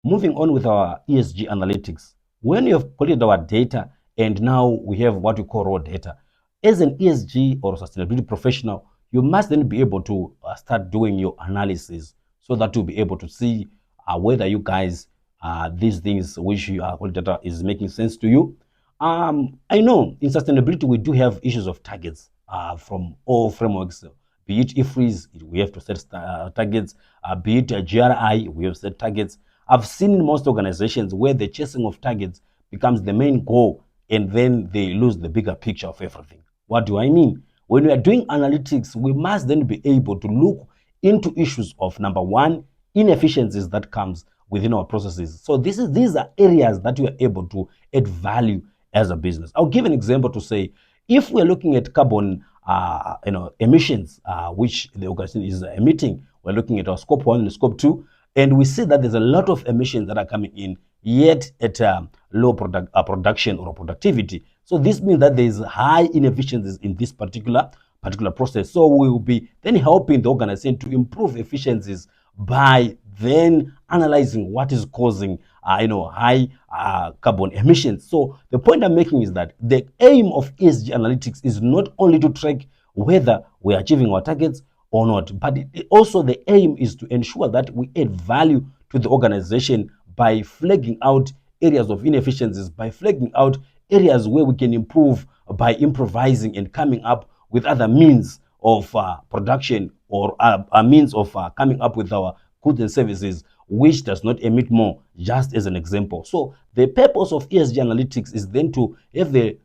Moving on with our ESG analytics, when you have collected our data and now we have what we call raw data, as an ESG or sustainability professional, you must then be able to start doing your analysis so that you'll be able to see whether you guys, these things which you are collected data is making sense to you. I know in sustainability we do have issues of targets from all frameworks, be it IFRIS, we have to set targets, be it GRI, we have set targets. I've seen in most organizations where the chasing of targets becomes the main goal and then they lose the bigger picture of everything. What do I mean? When we are doing analytics, we must then be able to look into issues of, number one, inefficiencies that comes within our processes. So these are areas that we are able to add value as a business. I'll give an example to say, if we're looking at carbon emissions, which the organization is emitting, we're looking at our scope 1 and scope 2, and we see that there's a lot of emissions that are coming in, yet at low production or productivity. So this means that there's high inefficiencies in this particular process. So we will be then helping the organization to improve efficiencies by then analyzing what is causing high carbon emissions. So the point I'm making is that the aim of ESG analytics is not only to track whether we're achieving our targets or not, but also the aim is to ensure that we add value to the organization by flagging out areas of inefficiencies, by flagging out areas where we can improve by improvising and coming up with other means of production or a means of coming up with our goods and services which does not emit more, just as an example. So the purpose of ESG analytics is then to have the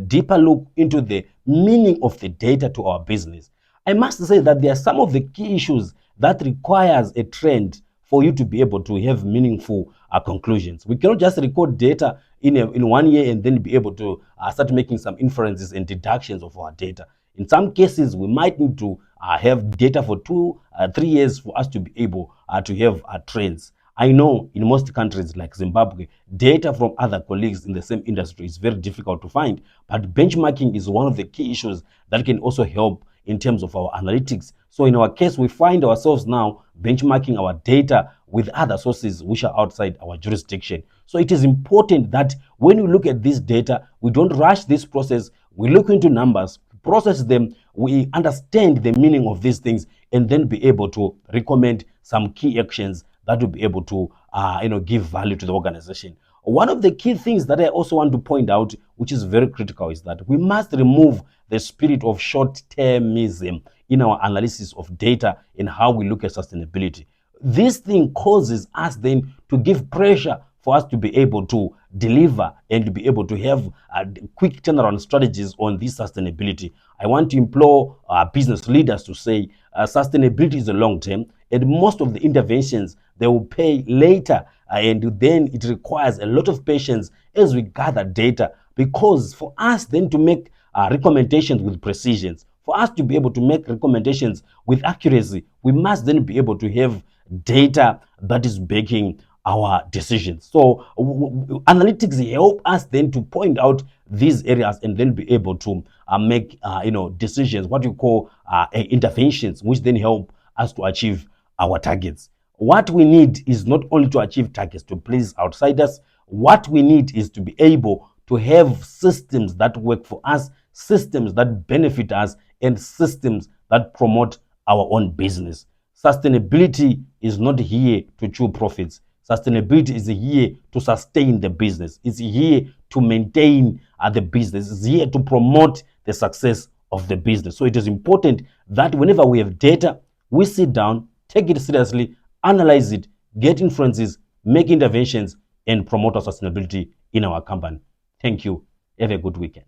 deeper look into the meaning of the data to our business. I must say that there are some of the key issues that requires a trend for you to be able to have meaningful conclusions. We cannot just record data in 1 year and then be able to start making some inferences and deductions of our data. In some cases, we might need to have data for 2-3 years for us to be able to have trends. I know in most countries like Zimbabwe, data from other colleagues in the same industry is very difficult to find, but benchmarking is one of the key issues that can also help in terms of our analytics. So in our case, we find ourselves now benchmarking our data with other sources which are outside our jurisdiction. So it is important that when we look at this data, we don't rush this process. We look into numbers, process them, we understand the meaning of these things, and then be able to recommend some key actions that will be able to give value to the organization. One of the key things that I also want to point out, which is very critical, is that we must remove the spirit of short-termism in our analysis of data and how we look at sustainability. This thing causes us then to give pressure for us to be able to deliver and to be able to have quick turnaround strategies on this sustainability. I want to implore business leaders to say sustainability is a long term, and most of the interventions they will pay later, and then it requires a lot of patience as we gather data, because for us then to make recommendations with precision, for us to be able to make recommendations with accuracy, we must then be able to have data that is backing our decisions. So analytics help us then to point out these areas and then be able to make decisions, what you call interventions, which then help us to achieve our targets. What we need is not only to achieve targets to please outsiders. What we need is to be able to have systems that work for us, systems that benefit us, and systems that promote our own business. Sustainability is not here to chew profits. Sustainability is here to sustain the business. It's here to maintain the business. It's here to promote the success of the business. So it is important that whenever we have data, we sit down, take it seriously, analyze it, get inferences, make interventions, and promote our sustainability in our company. Thank you. Have a good weekend.